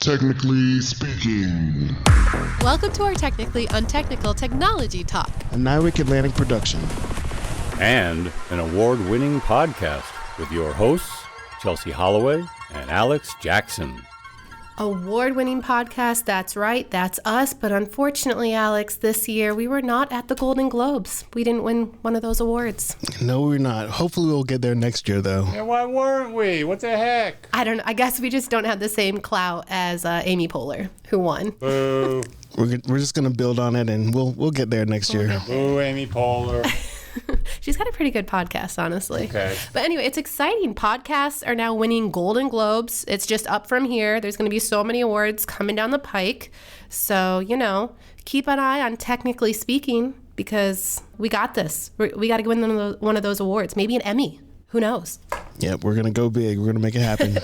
Technically speaking. Welcome to our Technically Untechnical Technology Talk, a NIWC Atlantic production. And an award-winning podcast with your hosts, Chelsie Holloway and Alex Jackson. Award-winning podcast, that's right, that's us. But unfortunately, Alex, this year we were not at the Golden Globes. We didn't win one of those awards. No, we're not. Hopefully we'll get there next year, though. Yeah, why weren't we? What the heck? I don't know. I guess we just don't have the same clout as Amy Poehler, who won. Boo. We're just going to build on it, and we'll get there next year. Boo, Amy Poehler. She's got a pretty good podcast, honestly. Okay. But anyway, it's exciting. Podcasts are now winning Golden Globes. It's just up from here. There's going to be so many awards coming down the pike. So, keep an eye on Technically Speaking, because we got this. We got to win one of those awards. Maybe an Emmy. Who knows? Yeah, we're going to go big. We're going to make it happen.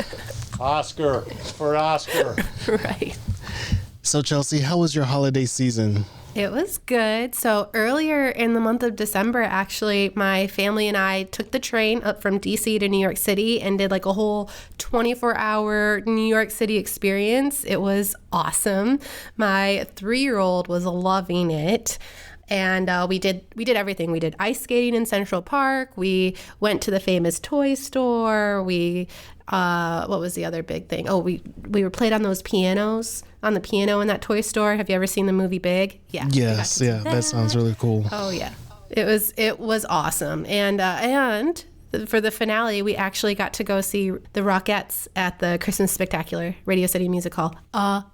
Oscar for Oscar. Right. So, Chelsie, how was your holiday season? It was good. So earlier in the month of December, actually, my family and I took the train up from DC to New York City and did like a whole 24-hour New York City experience. It was awesome. My 3-year-old was loving it. And we did everything. We did ice skating in Central Park. We went to the famous toy store. What was the other big thing? Oh, we were played on those pianos, on the piano in that toy store. Have you ever seen the movie Big? Yeah. Yes, yeah, that sounds really cool. Oh yeah, it was awesome. And for the finale, we actually got to go see the Rockettes at the Christmas Spectacular, Radio City Music Hall.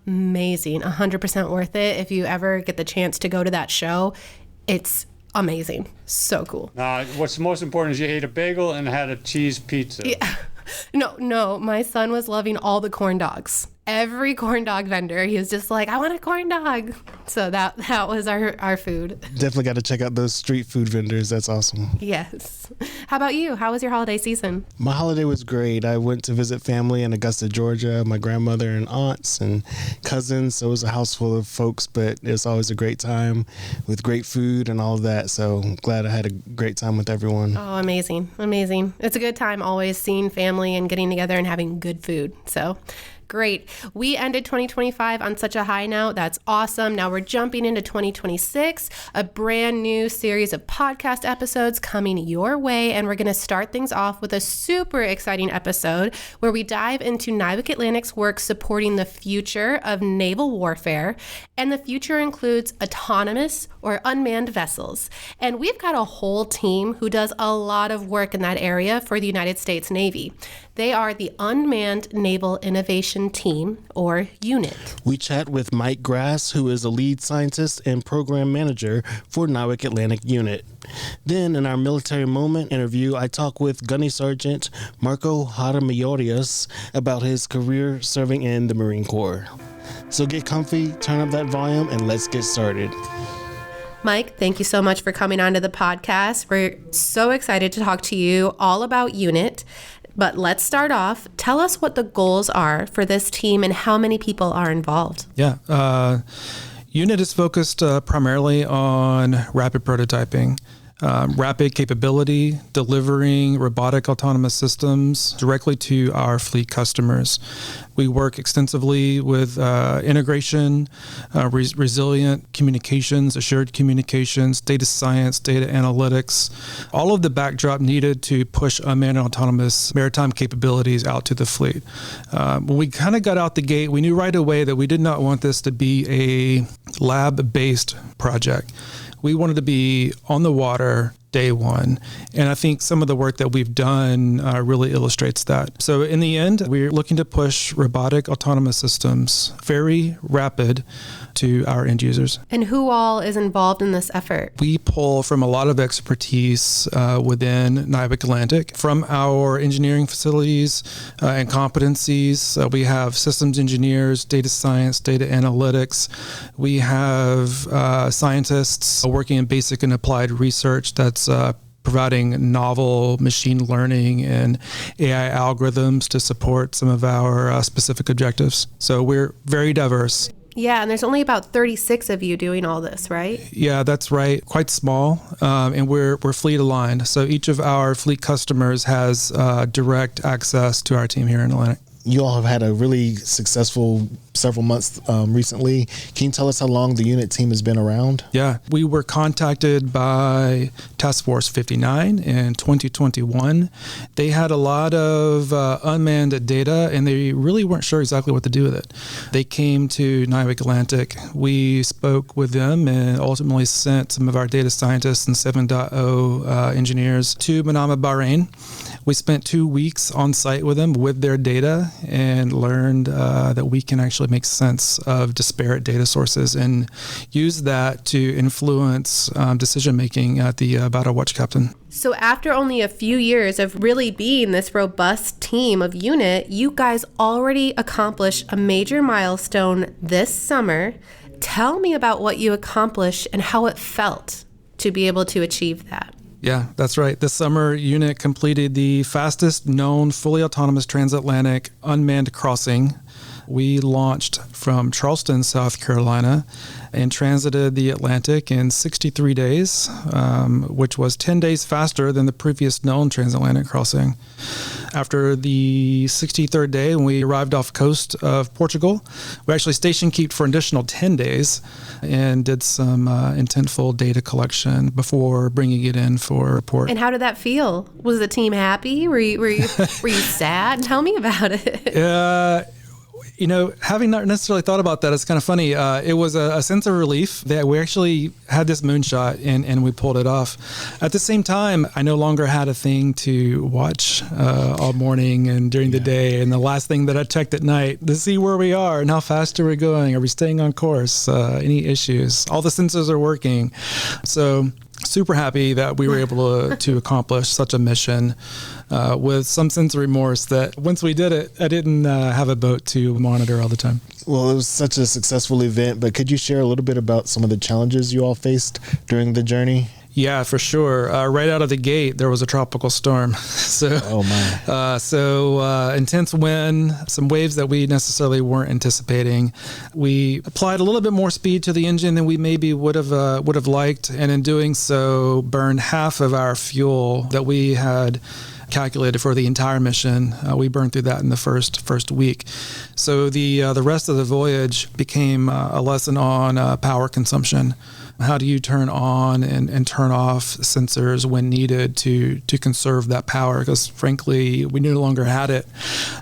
Amazing, 100% worth it. If you ever get the chance to go to that show, it's amazing, so cool. What's most important is you ate a bagel and had a cheese pizza. Yeah. No, my son was loving all the corn dogs. Every corn dog vendor, he was just like, I want a corn dog. So that was our food. Definitely got to check out those street food vendors. That's awesome. Yes. How about you? How was your holiday season? My holiday was great. I went to visit family in Augusta, Georgia, my grandmother and aunts and cousins. So it was a house full of folks, but it was always a great time with great food and all of that. So I'm glad I had a great time with everyone. Oh, amazing. Amazing. It's a good time always seeing family and getting together and having good food. So great. We ended 2025 on such a high note. That's awesome. Now we're jumping into 2026, a brand new series of podcast episodes coming your way. And we're going to start things off with a super exciting episode where we dive into NIWC Atlantic's work supporting the future of naval warfare. And the future includes autonomous or unmanned vessels. And we've got a whole team who does a lot of work in that area for the United States Navy. They are the Unmanned Naval Innovation Team, or UNIT. We chat with Mike Grass, who is a lead scientist and program manager for NIWC Atlantic Unit. Then, in our military moment interview, I talk with Gunny Sergeant Marco Haramiorias about his career serving in the Marine Corps. So get comfy, turn up that volume, and let's get started. Mike, thank you so much for coming onto the podcast. We're so excited to talk to you all about UNIT. But let's start off. Tell us what the goals are for this team and how many people are involved. Yeah. UNIT is focused primarily on rapid prototyping. Rapid capability, delivering robotic autonomous systems directly to our fleet customers. We work extensively with integration, resilient communications, assured communications, data science, data analytics, all of the backdrop needed to push unmanned and autonomous maritime capabilities out to the fleet. When we kind of got out the gate, we knew right away that we did not want this to be a lab-based project. We wanted to be on the water day one. And I think some of the work that we've done really illustrates that. So in the end, we're looking to push robotic autonomous systems very rapid to our end users. And who all is involved in this effort? We pull from a lot of expertise within NIWC Atlantic, from our engineering facilities and competencies. We have systems engineers, data science, data analytics. We have scientists working in basic and applied research that's providing novel machine learning and AI algorithms to support some of our specific objectives. So we're very diverse. Yeah, and there's only about 36 of you doing all this, right? Yeah, that's right. Quite small, and we're fleet aligned. So each of our fleet customers has direct access to our team here in Atlantic. you all have had a really successful several months recently. Can you tell us how long the unit team has been around? Yeah, we were contacted by Task Force 59 in 2021. They had a lot of unmanned data, and they really weren't sure exactly what to do with it. They came to NIWC Atlantic. We spoke with them and ultimately sent some of our data scientists and 7.0 engineers to Manama, Bahrain. We spent 2 weeks on site with them with their data and learned that we can actually make sense of disparate data sources and use that to influence decision-making at the Battle Watch Captain. So after only a few years of really being this robust team of unit, you guys already accomplished a major milestone this summer. Tell me about what you accomplished and how it felt to be able to achieve that. Yeah, that's right. This summer, unit completed the fastest known fully autonomous transatlantic unmanned crossing. We launched from Charleston, South Carolina, and transited the Atlantic in 63 days, which was 10 days faster than the previous known transatlantic crossing. After the 63rd day, when we arrived off coast of Portugal, we actually station kept for an additional 10 days and did some intentful data collection before bringing it in for report. And how did that feel? Was the team happy? Were you sad? Tell me about it. Having not necessarily thought about that, it's kind of funny. It was a sense of relief that we actually had this moonshot and we pulled it off. At the same time, I no longer had a thing to watch all morning and during the day. And the last thing that I checked at night to see where we are and how fast are we going? Are we staying on course? Any issues? All the sensors are working. So super happy that we were able to accomplish such a mission with some sense of remorse that once we did it, I didn't have a boat to monitor all the time. Well, it was such a successful event, but could you share a little bit about some of the challenges you all faced during the journey? Yeah, for sure. Right out of the gate, there was a tropical storm. Intense wind, some waves that we necessarily weren't anticipating. We applied a little bit more speed to the engine than we maybe would have liked, and in doing so, burned half of our fuel that we had calculated for the entire mission. We burned through that in the first week. So the rest of the voyage became a lesson on power consumption. How do you turn on and turn off sensors when needed to conserve that power? Because frankly, we no longer had it.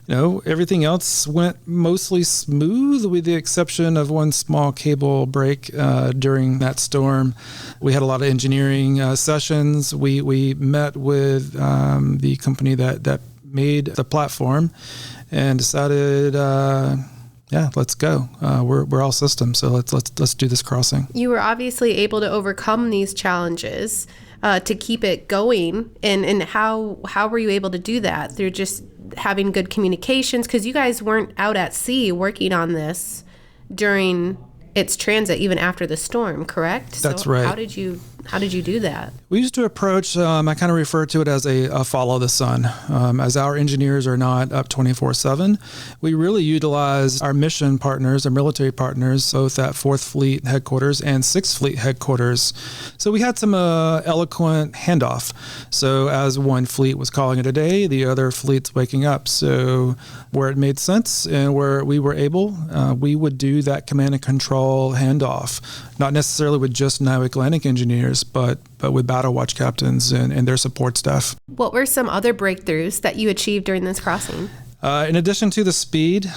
Everything else went mostly smooth with the exception of one small cable break during that storm. We had a lot of engineering sessions. We met with the company that made the platform and decided let's go. We're all systems, so let's do this crossing. You were obviously able to overcome these challenges to keep it going, and how were you able to do that? Through just having good communications, because you guys weren't out at sea working on this during its transit, even after the storm, correct? That's right. How did you do that? We used to approach, I kind of refer to it as a follow the sun. As our engineers are not up 24/7, we really utilize our mission partners, our military partners, both at 4th Fleet headquarters and 6th Fleet headquarters. So we had some eloquent handoff. So as one fleet was calling it a day, the other fleet's waking up. So where it made sense and where we were able, we would do that command and control handoff, not necessarily with just NIWC Atlantic engineers, but with Battle Watch captains and their support staff. What were some other breakthroughs that you achieved during this crossing? In addition to the speed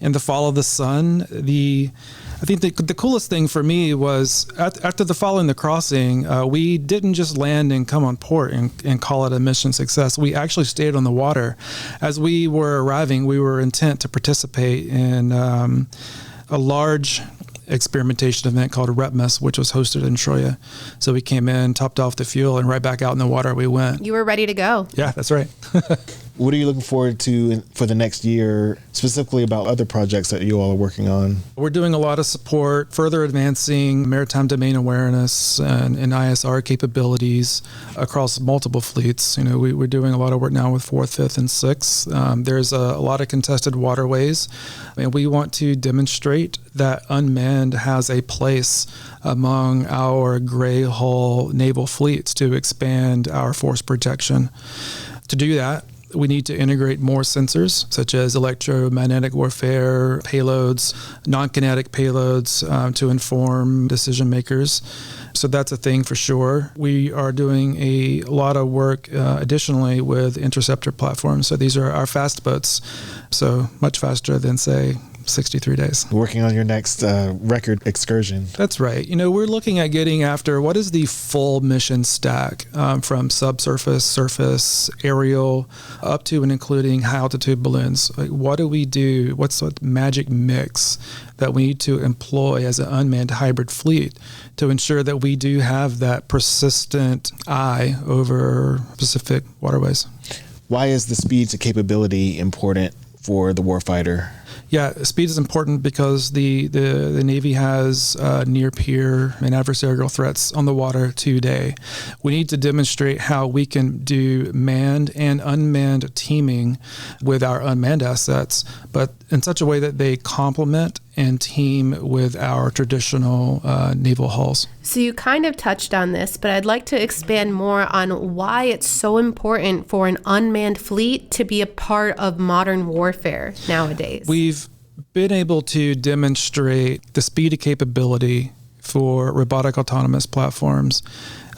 and the follow the sun, I think the coolest thing for me was after following the crossing, we didn't just land and come on port and call it a mission success. We actually stayed on the water. As we were arriving, we were intent to participate in a large experimentation event called REPMIS, which was hosted in Troya. So we came in, topped off the fuel, and right back out in the water we went. You were ready to go. Yeah, that's right. What are you looking forward to for the next year, specifically about other projects that you all are working on? We're doing a lot of support, further advancing maritime domain awareness and ISR capabilities across multiple fleets. We're doing a lot of work now with 4th, 5th, and 6th. There's a lot of contested waterways, and we want to demonstrate that unmanned has a place among our gray hull naval fleets to expand our force protection. To do that, We need to integrate more sensors, such as electromagnetic warfare payloads, non-kinetic payloads to inform decision makers. So that's a thing for sure. We are doing a lot of work additionally with interceptor platforms. So these are our fast boats, so much faster than, say, 63 days. Working on your next record excursion. That's right. We're looking at getting after what is the full mission stack from subsurface, surface, aerial, up to and including high altitude balloons. Like, what do we do? What's the magic mix that we need to employ as an unmanned hybrid fleet to ensure that we do have that persistent eye over Pacific waterways? Why is the speed to capability important for the warfighter? Yeah, speed is important because the Navy has near peer and adversarial threats on the water today. We need to demonstrate how we can do manned and unmanned teaming with our unmanned assets, but in such a way that they complement and team with our traditional naval hulls. So you kind of touched on this, but I'd like to expand more on why it's so important for an unmanned fleet to be a part of modern warfare nowadays. We've been able to demonstrate the speed of capability for robotic autonomous platforms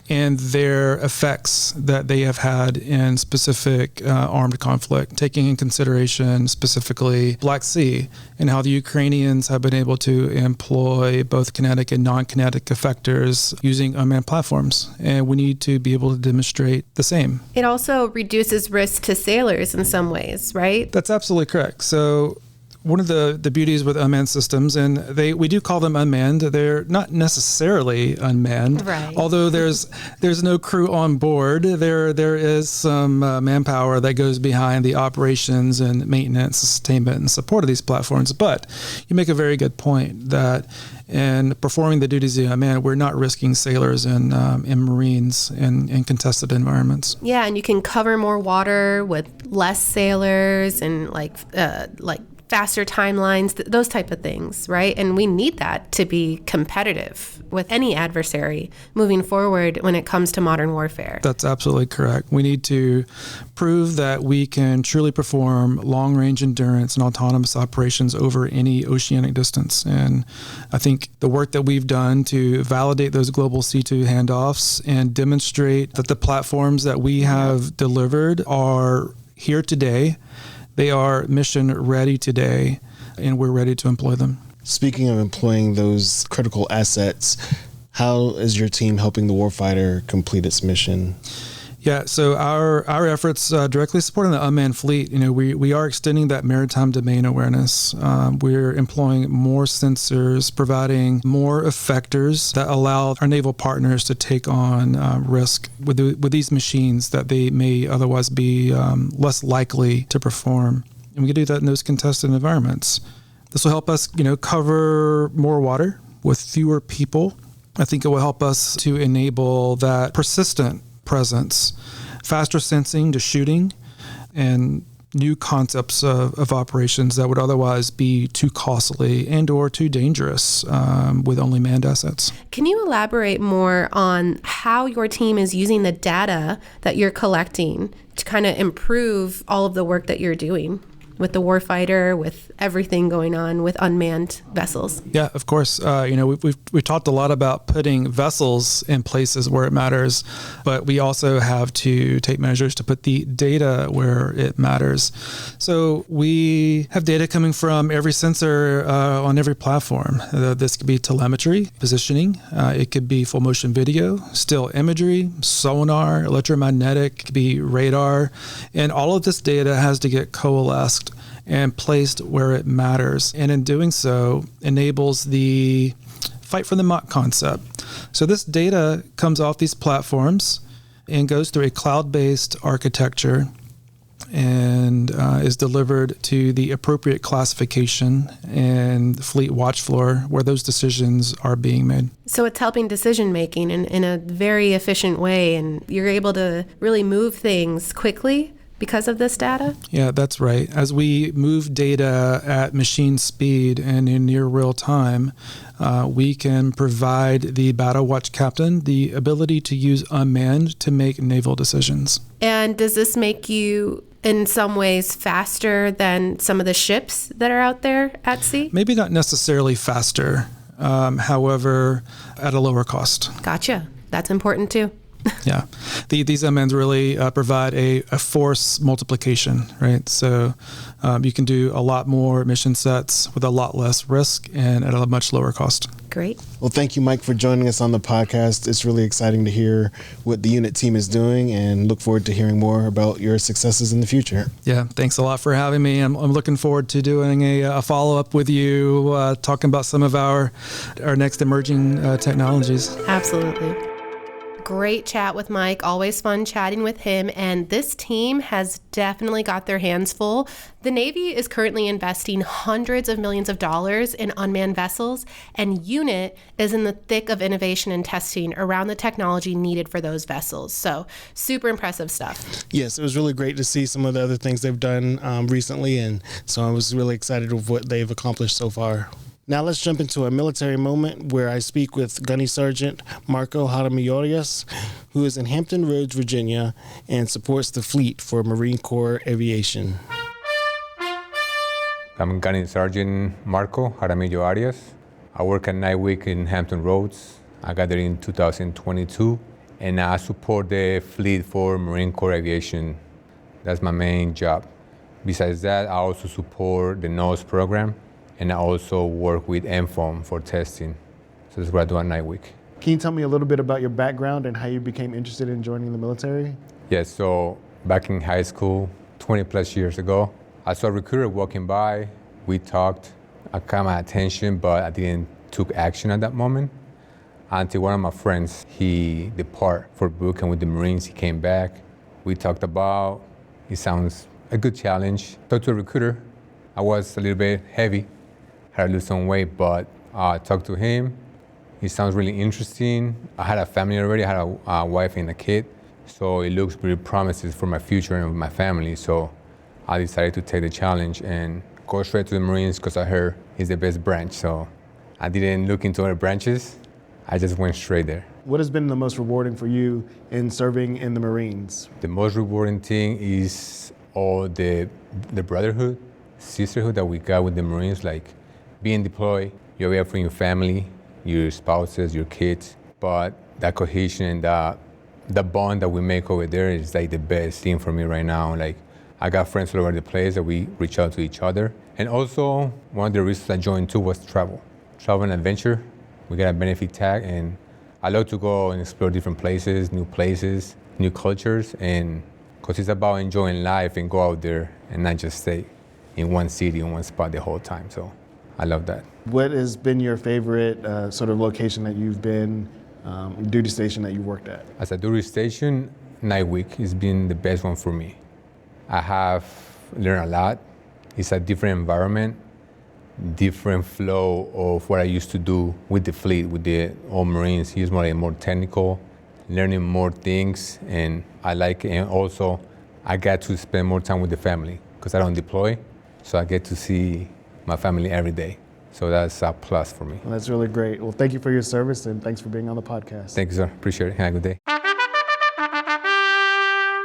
and their effects that they have had in specific armed conflict, taking in consideration specifically Black Sea and how the Ukrainians have been able to employ both kinetic and non-kinetic effectors using unmanned platforms. And we need to be able to demonstrate the same. It also reduces risk to sailors in some ways, right? That's absolutely correct. So one of the beauties with unmanned systems, and we do call them unmanned, they're not necessarily unmanned. Right. Although there's no crew on board, there is some manpower that goes behind the operations and maintenance, sustainment, and support of these platforms. But you make a very good point that in performing the duties of unmanned, we're not risking sailors and Marines in contested environments. Yeah, and you can cover more water with less sailors and like faster timelines, those type of things, right? And we need that to be competitive with any adversary moving forward when it comes to modern warfare. That's absolutely correct. We need to prove that we can truly perform long-range endurance and autonomous operations over any oceanic distance. And I think the work that we've done to validate those global C2 handoffs and demonstrate that the platforms that we have delivered are here today, they are mission ready today, and we're ready to employ them. Speaking of employing those critical assets, how is your team helping the warfighter complete its mission? Yeah, so our efforts directly supporting the unmanned fleet, we are extending that maritime domain awareness. We're employing more sensors, providing more effectors that allow our naval partners to take on risk with these machines that they may otherwise be less likely to perform. And we can do that in those contested environments. This will help us, cover more water with fewer people. I think it will help us to enable that persistent presence, faster sensing to shooting, and new concepts of operations that would otherwise be too costly and or too dangerous with only manned assets. Can you elaborate more on how your team is using the data that you're collecting to kind of improve all of the work that you're doing with the warfighter, with everything going on with unmanned vessels? Yeah, of course. We've talked a lot about putting vessels in places where it matters, but we also have to take measures to put the data where it matters. So we have data coming from every sensor on every platform. This could be telemetry, positioning. It could be full motion video, still imagery, sonar, electromagnetic, it could be radar. And all of this data has to get coalesced and placed where it matters. And in doing so, enables the fight for the mock concept. So this data comes off these platforms and goes through a cloud-based architecture and is delivered to the appropriate classification and fleet watch floor where those decisions are being made. So it's helping decision making in a very efficient way, and you're able to really move things quickly because of this data? Yeah, that's right. As we move data at machine speed and in near real time, we can provide the battle watch captain the ability to use unmanned to make naval decisions. And does this make you in some ways faster than some of the ships that are out there at sea? Maybe not necessarily faster, however, at a lower cost. Gotcha. That's important too. Yeah. These unmanned really provide a force multiplication, right? So you can do a lot more mission sets with a lot less risk and at a much lower cost. Great. Well, thank you, Mike, for joining us on the podcast. It's really exciting to hear what the unit team is doing and look forward to hearing more about your successes in the future. Yeah, thanks a lot for having me. I'm looking forward to doing a follow-up with you, talking about some of our next emerging technologies. Absolutely. Great chat with Mike. Always fun chatting with him. And this team has definitely got their hands full. The Navy is currently investing hundreds of millions of dollars in unmanned vessels, and UNIT is in the thick of innovation and testing around the technology needed for those vessels. So super impressive stuff. Yes, it was really great to see some of the other things they've done recently. And so I was really excited with what they've accomplished so far. Now let's jump into a military moment where I speak with Gunny Sergeant Marco Jaramillo, who is in Hampton Roads, Virginia, and supports the fleet for Marine Corps Aviation. I'm Gunny Sergeant Marco Jaramillo Arias. I work at NIWC in Hampton Roads. I got there in 2022, and I support the fleet for Marine Corps Aviation. That's my main job. Besides that, I also support the NOS program, and I also work with MFOM for testing. So that's what I do at NIWC. Can you tell me a little bit about your background and how you became interested in joining the military? Yes, so back in high school, 20 plus years ago, I saw a recruiter walking by. We talked. I caught my attention, but I didn't take action at that moment. Until one of my friends, he departed for boot camp with the Marines. He came back. We talked about, it sounds a good challenge. Talked to a recruiter. I was a little bit heavy, had to lose some weight, but I talked to him. He sounds really interesting. I had a family already. I had a wife and a kid. So it looks really promising for my future and my family. So I decided to take the challenge and go straight to the Marines because I heard it's the best branch. So I didn't look into other branches. I just went straight there. What has been the most rewarding for you in serving in the Marines? The most rewarding thing is all the brotherhood, sisterhood that we got with the Marines, like being deployed, you're there for your family, your spouses, your kids, but that cohesion and the bond that we make over there is like the best thing for me right now. Like I got friends all over the place that we reach out to each other. And also one of the reasons I joined too was travel and adventure. We got a benefit tag, and I love to go and explore different places, new cultures, and because it's about enjoying life and go out there and not just stay in one city, in one spot the whole time. So I love that. What has been your favorite sort of location that you've been, duty station that you worked at? As a duty station, NIWC has been the best one for me. I have learned a lot. It's a different environment, different flow of what I used to do with the fleet, with the old Marines. He's more technical, learning more things, and I like it. And also, I got to spend more time with the family because I don't deploy, so I get to see my family every day. So that's a plus for me. Well, that's really great. Well, thank you for your service, and thanks for being on the podcast. Thank you, sir. Appreciate it. Have a good day.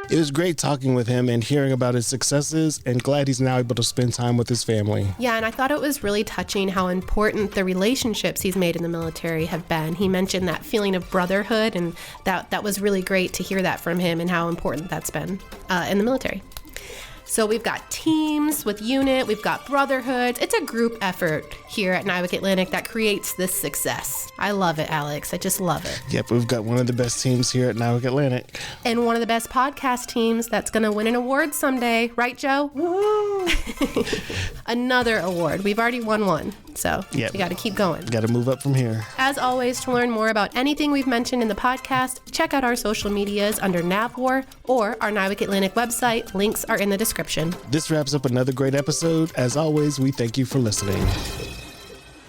It was great talking with him and hearing about his successes, and glad he's now able to spend time with his family. Yeah, and I thought it was really touching how important the relationships he's made in the military have been. He mentioned that feeling of brotherhood, and that was really great to hear that from him and how important that's been in the military. So we've got teams with UNIT, we've got brotherhoods. It's a group effort here at NIWC Atlantic that creates this success. I love it, Alex. I just love it. Yep, we've got one of the best teams here at NIWC Atlantic. And one of the best podcast teams that's going to win an award someday. Right, Joe? Woo! Another award. We've already won one. So yep. We got to keep going. Got to move up from here. As always, to learn more about anything we've mentioned in the podcast, check out our social medias under NavWar or our NIWC Atlantic website. Links are in the description. This wraps up another great episode. As always, we thank you for listening.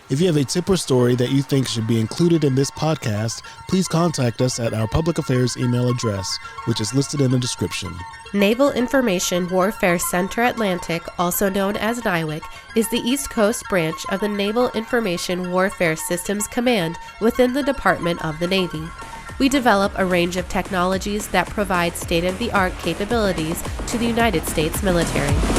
If you have a tip or story that you think should be included in this podcast, please contact us at our public affairs email address, which is listed in the description. Naval Information Warfare Center Atlantic, also known as NIWC, is the East Coast branch of the Naval Information Warfare Systems Command within the Department of the Navy. We develop a range of technologies that provide state-of-the-art capabilities to the United States military.